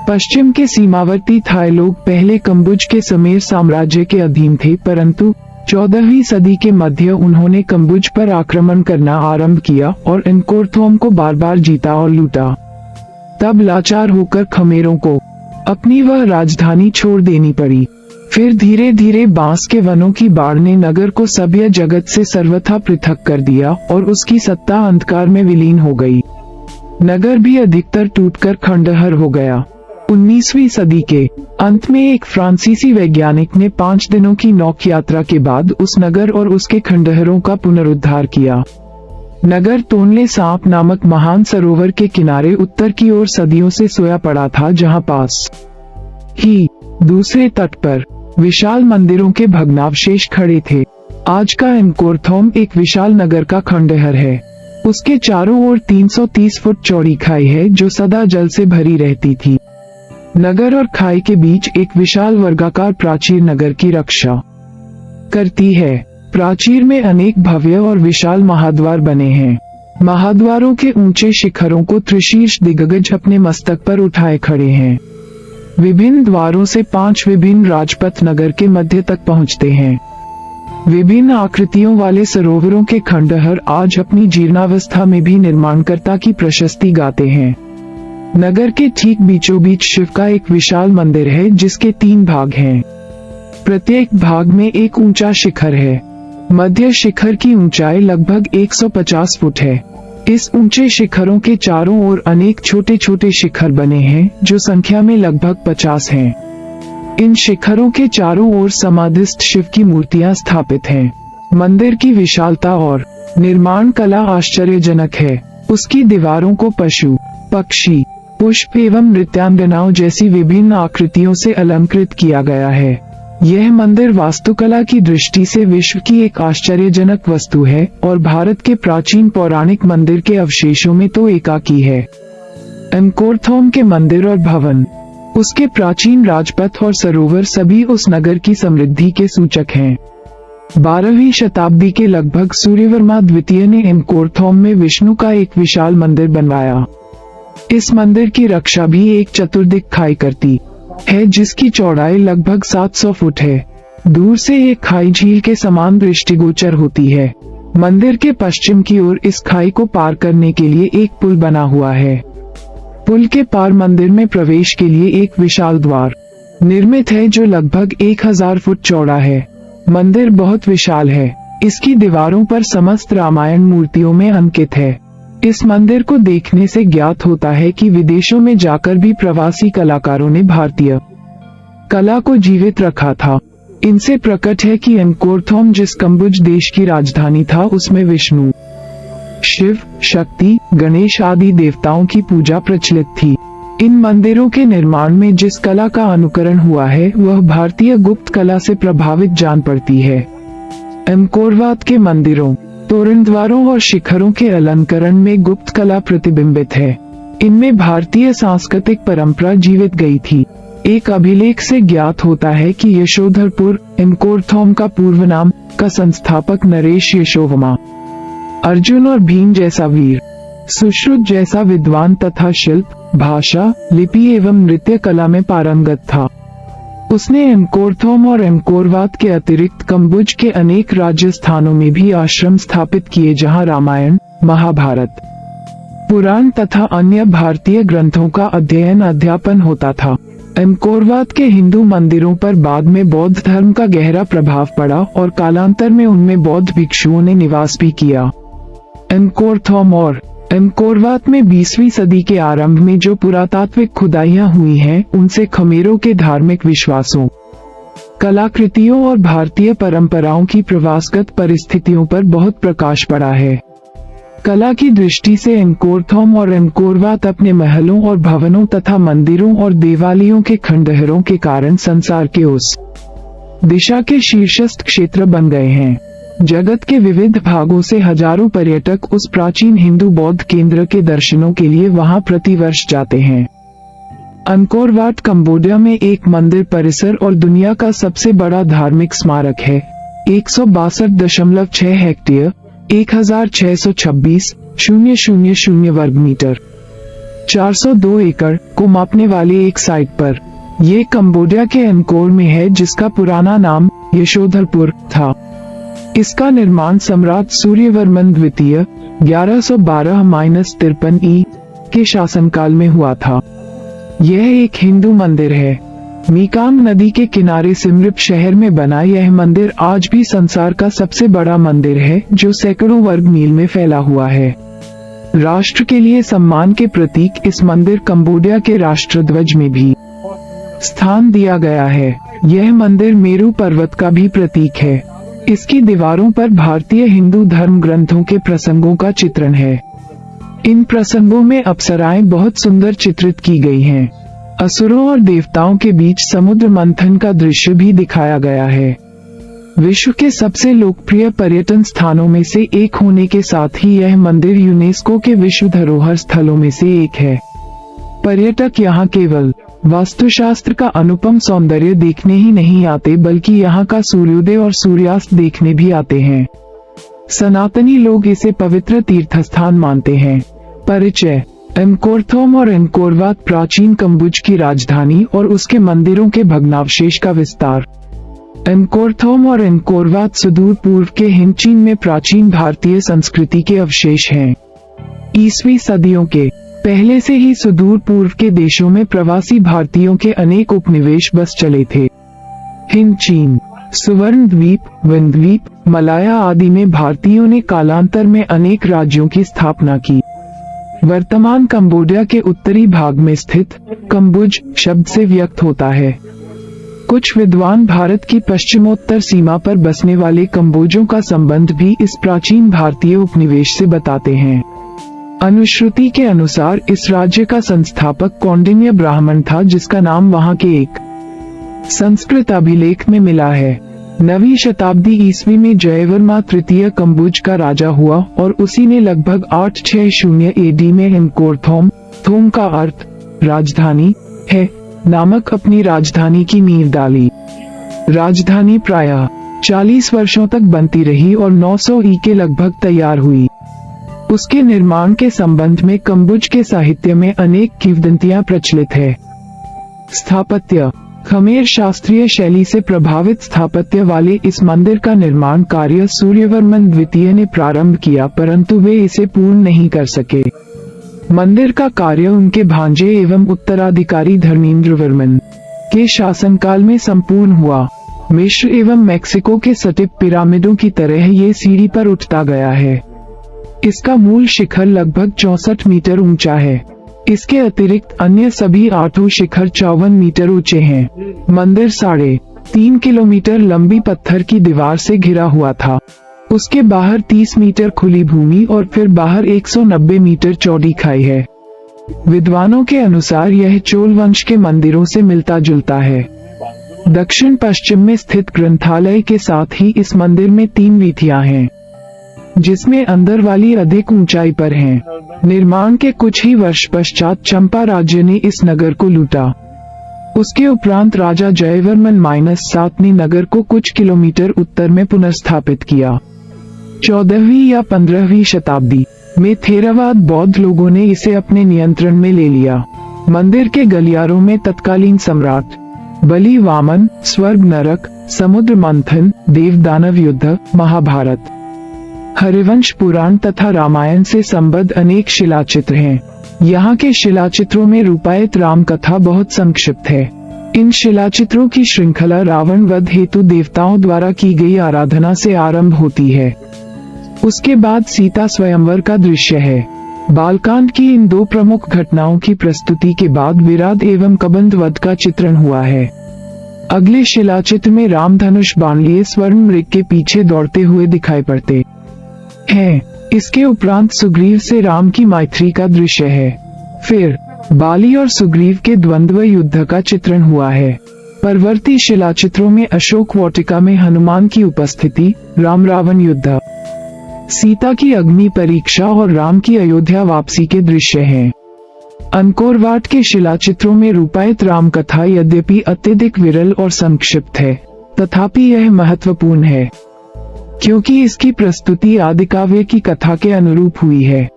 पश्चिम के सीमावर्ती थाई लोग पहले कंबुज के समेर साम्राज्य के अधीन थे, परंतु 14वीं सदी के मध्य उन्होंने कंबुज पर आक्रमण करना आरंभ किया और एंकोरथोम को बार बार जीता और लूटा। तब लाचार होकर खमेरों को अपनी वह राजधानी छोड़ देनी पड़ी। फिर धीरे धीरे बांस के वनों की बाढ़ ने नगर को सभ्य जगत से सर्वथा पृथक कर दिया और उसकी सत्ता अंधकार में विलीन हो गई। नगर भी अधिकतर टूटकर खंडहर हो गया। 19वीं सदी के अंत में एक फ्रांसीसी वैज्ञानिक ने 5 दिनों की नौक यात्रा के बाद उस नगर और उसके खंडहरों का पुनरुद्धार किया। नगर तोनले सांप नामक महान सरोवर के किनारे उत्तर की ओर सदियों से सोया पड़ा था, जहां पास ही दूसरे तट पर विशाल मंदिरों के भग्नावशेष खड़े थे। आज का एंकोरथोम एक विशाल नगर का खंडहर है। उसके चारों ओर 330 फुट चौड़ी खाई है जो सदा जल से भरी रहती थी। नगर और खाई के बीच एक विशाल वर्गाकार प्राचीर नगर की रक्षा करती है। प्राचीर में अनेक भव्य और विशाल महाद्वार बने हैं। महाद्वारों के ऊंचे शिखरों को त्रिशीर्ष दिग्गज अपने मस्तक पर उठाए खड़े हैं। विभिन्न द्वारों से 5 विभिन्न राजपथ नगर के मध्य तक पहुंचते हैं। विभिन्न आकृतियों वाले सरोवरों के खंडहर आज अपनी जीर्णावस्था में भी निर्माणकर्ता की प्रशस्ति गाते हैं। नगर के ठीक बीचों बीच शिव का एक विशाल मंदिर है जिसके 3 भाग हैं। प्रत्येक भाग में एक ऊंचा शिखर है। मध्य शिखर की ऊंचाई लगभग 150 फुट है। इस ऊंचे शिखरों के चारों ओर अनेक छोटे छोटे शिखर बने हैं जो संख्या में लगभग 50 हैं। इन शिखरों के चारों ओर समाधिस्थ शिव की मूर्तियां स्थापित हैं। मंदिर की विशालता और निर्माण कला आश्चर्यजनक है। उसकी दीवारों को पशु, पक्षी, पुष्प एवं नृत्यांगनाओं जैसी विभिन्न आकृतियों से अलंकृत किया गया है। यह मंदिर वास्तुकला की दृष्टि से विश्व की एक आश्चर्यजनक वस्तु है और भारत के प्राचीन पौराणिक मंदिर के अवशेषों में तो एकाकी है। एंकोरथोम के मंदिर और भवन, उसके प्राचीन राजपथ और सरोवर सभी उस नगर की समृद्धि के सूचक हैं। 12वीं शताब्दी के लगभग सूर्यवर्मा द्वितीय ने एंकोरथोम में विष्णु का एक विशाल मंदिर बनवाया। इस मंदिर की रक्षा भी एक चतुर्दिक खाई करती है जिसकी चौड़ाई लगभग 700 फुट है। दूर से एक खाई झील के समान दृष्टिगोचर होती है। मंदिर के पश्चिम की ओर इस खाई को पार करने के लिए एक पुल बना हुआ है। पुल के पार मंदिर में प्रवेश के लिए एक विशाल द्वार निर्मित है जो लगभग 1000 फुट चौड़ा है। मंदिर बहुत विशाल है। इसकी दीवारों पर समस्त रामायण मूर्तियों में अंकित है। इस मंदिर को देखने से ज्ञात होता है कि विदेशों में जाकर भी प्रवासी कलाकारों ने भारतीय कला को जीवित रखा था। इनसे प्रकट है कि एंकोरथोम जिस कंबुज देश की राजधानी था उसमें विष्णु, शिव, शक्ति, गणेश आदि देवताओं की पूजा प्रचलित थी। इन मंदिरों के निर्माण में जिस कला का अनुकरण हुआ है वह भारतीय गुप्त कला से प्रभावित जान पड़ती है। एंकोरवात के मंदिरों, तोरणद्वारों और शिखरों के अलंकरण में गुप्त कला प्रतिबिंबित है। इनमें भारतीय सांस्कृतिक परंपरा जीवित गई थी। एक अभिलेख से ज्ञात होता है कि यशोधरपुर, एंकोरथोम का पूर्व नाम, का संस्थापक नरेश यशोवर्मा अर्जुन और भीम जैसा वीर, सुश्रुत जैसा विद्वान तथा शिल्प, भाषा, लिपि एवं नृत्य कला में पारंगत था। उसने एंकोरथोम और एंकोरवात के अतिरिक्त कंबुज के अनेक राज्य स्थानों में भी आश्रम स्थापित किए जहां रामायण, महाभारत, पुराण तथा अन्य भारतीय ग्रंथों का अध्ययन अध्यापन होता था। एंकोरवात के हिंदू मंदिरों पर बाद में बौद्ध धर्म का गहरा प्रभाव पड़ा और कालांतर में उनमें बौद्ध भिक्षुओं ने निवास भी किया। एंकोरथोम और एंकोरवात में 20वीं सदी के आरंभ में जो पुरातात्विक खुदाइयां हुई हैं, उनसे खमेरों के धार्मिक विश्वासों, कलाकृतियों और भारतीय परंपराओं की प्रवासगत परिस्थितियों पर बहुत प्रकाश पड़ा है। कला की दृष्टि से एंकोरथोम और एंकोरवात अपने महलों और भवनों तथा मंदिरों और देवालयों के खंडहरों के कारण संसार के उस दिशा के शीर्षस्थ क्षेत्र बन गए हैं। जगत के विविध भागों से हजारों पर्यटक उस प्राचीन हिंदू बौद्ध केंद्र के दर्शनों के लिए वहां प्रतिवर्ष जाते हैं। अंकोरवाट कंबोडिया में एक मंदिर परिसर और दुनिया का सबसे बड़ा धार्मिक स्मारक है। 162.6 हेक्टेयर 1626,000 वर्ग मीटर 402 एकड़ को मापने वाले एक साइट पर। ये कंबोडिया के अंकोर में है, जिसका पुराना नाम यशोधरपुर था। इसका निर्माण सम्राट सूर्यवर्मन द्वितीय 1112-53 ई के शासनकाल में हुआ था। यह एक हिंदू मंदिर है। मीकाम नदी के किनारे सिमरिप शहर में बना यह मंदिर आज भी संसार का सबसे बड़ा मंदिर है, जो सैकड़ों वर्ग मील में फैला हुआ है। राष्ट्र के लिए सम्मान के प्रतीक इस मंदिर कंबोडिया के राष्ट्रध्वज में भी स्थान दिया गया है। यह मंदिर मेरू पर्वत का भी प्रतीक है। इसकी दीवारों पर भारतीय हिंदू धर्म ग्रंथों के प्रसंगों का चित्रण है। इन प्रसंगों में अप्सराएं बहुत सुंदर चित्रित की गई हैं। असुरों और देवताओं के बीच समुद्र मंथन का दृश्य भी दिखाया गया है। विश्व के सबसे लोकप्रिय पर्यटन स्थानों में से एक होने के साथ ही यह मंदिर यूनेस्को के विश्व धरोहर स्थलों में से एक है। पर्यटक यहाँ केवल वास्तुशास्त्र का अनुपम सौंदर्य देखने ही नहीं आते, बल्कि यहाँ का सूर्योदय और सूर्यास्त देखने भी आते हैं। सनातनी लोग इसे पवित्र तीर्थस्थान मानते हैं। परिचय। एंकोरथोम और एंकोरवात प्राचीन कंबुज की राजधानी और उसके मंदिरों के भग्नावशेष का विस्तार। एंकोरथोम और एंकोरवात सुदूर पूर्व के हिंद चीन में प्राचीन भारतीय संस्कृति के अवशेष हैं। ईसवी सदियों के पहले से ही सुदूर पूर्व के देशों में प्रवासी भारतीयों के अनेक उपनिवेश बस चले थे। हिंद चीन, सुवर्ण द्वीप, विंध्यद्वीप, मलाया आदि में भारतीयों ने कालांतर में अनेक राज्यों की स्थापना की। वर्तमान कंबोडिया के उत्तरी भाग में स्थित कंबुज शब्द से व्यक्त होता है। कुछ विद्वान भारत की पश्चिमोत्तर सीमा पर बसने वाले कंबोजों का संबंध भी इस प्राचीन भारतीय उपनिवेश से बताते हैं। अनुश्रुति के अनुसार इस राज्य का संस्थापक कौंडिन्य ब्राह्मण था, जिसका नाम वहां के एक संस्कृत अभिलेख में मिला है। 9वीं शताब्दी ईस्वी में जयवर्मा तृतीय कंबुज का राजा हुआ और उसी ने लगभग 860 एडी में एंकोरथोम, थोम का अर्थ राजधानी है, नामक अपनी राजधानी की नींव डाली। राजधानी प्रायः 40 वर्षों तक बनती रही और 900 ई के लगभग तैयार हुई। उसके निर्माण के संबंध में कंबुज के साहित्य में अनेक किंवदंतियां प्रचलित है। स्थापत्य। खमेर शास्त्रीय शैली से प्रभावित स्थापत्य वाले इस मंदिर का निर्माण कार्य सूर्यवर्मन द्वितीय ने प्रारंभ किया, परंतु वे इसे पूर्ण नहीं कर सके। मंदिर का कार्य उनके भांजे एवं उत्तराधिकारी धर्मेंद्रवर्मन के शासनकाल में संपूर्ण हुआ। मिस्र एवं मैक्सिको के सटिप पिरामिडों की तरह ये सीढ़ी पर उठता गया है। इसका मूल शिखर लगभग 64 मीटर ऊंचा है। इसके अतिरिक्त अन्य सभी 8 शिखर 54 मीटर ऊंचे हैं। मंदिर 3.5 किलोमीटर लंबी पत्थर की दीवार से घिरा हुआ था। उसके बाहर 30 मीटर खुली भूमि और फिर बाहर 190 मीटर चौड़ी खाई है। विद्वानों के अनुसार यह चोल वंश के मंदिरों से मिलता जुलता है। दक्षिण पश्चिम में स्थित ग्रंथालय के साथ ही इस मंदिर में 3 वीथियां हैं, जिसमें अंदर वाली अधिक ऊंचाई पर हैं। निर्माण के कुछ ही वर्ष पश्चात चंपा राज्य ने इस नगर को लूटा। उसके उपरांत राजा जयवर्मन-7 ने नगर को कुछ किलोमीटर उत्तर में पुनर्स्थापित किया। 14वीं या 15वीं शताब्दी में थेरवाद बौद्ध लोगों ने इसे अपने नियंत्रण में ले लिया। मंदिर के गलियारों में तत्कालीन सम्राट बलि वामन, स्वर्ग नरक, समुद्र मंथन, देव दानव युद्ध, महाभारत, हरिवंश पुराण तथा रामायण से संबद्ध अनेक शिलाचित्र हैं। यहाँ के शिलाचित्रों में रूपायित राम कथा बहुत संक्षिप्त है। इन शिलाचित्रों की श्रृंखला रावण वध हेतु देवताओं द्वारा की गई आराधना से आरंभ होती है। उसके बाद सीता स्वयंवर का दृश्य है। बालकांड की इन 2 प्रमुख घटनाओं की प्रस्तुति के बाद विराट एवं कबंध वध का चित्रण हुआ है। अगले शिलाचित्र में राम धनुष बाण लिए स्वर्ण मृग के पीछे दौड़ते हुए दिखाई पड़ते हैं। इसके उपरांत सुग्रीव से राम की मैत्री का दृश्य है। फिर बाली और सुग्रीव के द्वंद्व युद्ध का चित्रण हुआ है। परवर्ती शिलाचित्रों में अशोक वाटिका में हनुमान की उपस्थिति, राम रावण युद्ध, सीता की अग्नि परीक्षा और राम की अयोध्या वापसी के दृश्य हैं। अंकोरवाट के शिलाचित्रों में रूपायित राम कथा यद्यपि अत्यधिक विरल और संक्षिप्त है, तथापि यह महत्वपूर्ण है क्योंकि इसकी प्रस्तुति आदिकाव्य की कथा के अनुरूप हुई है।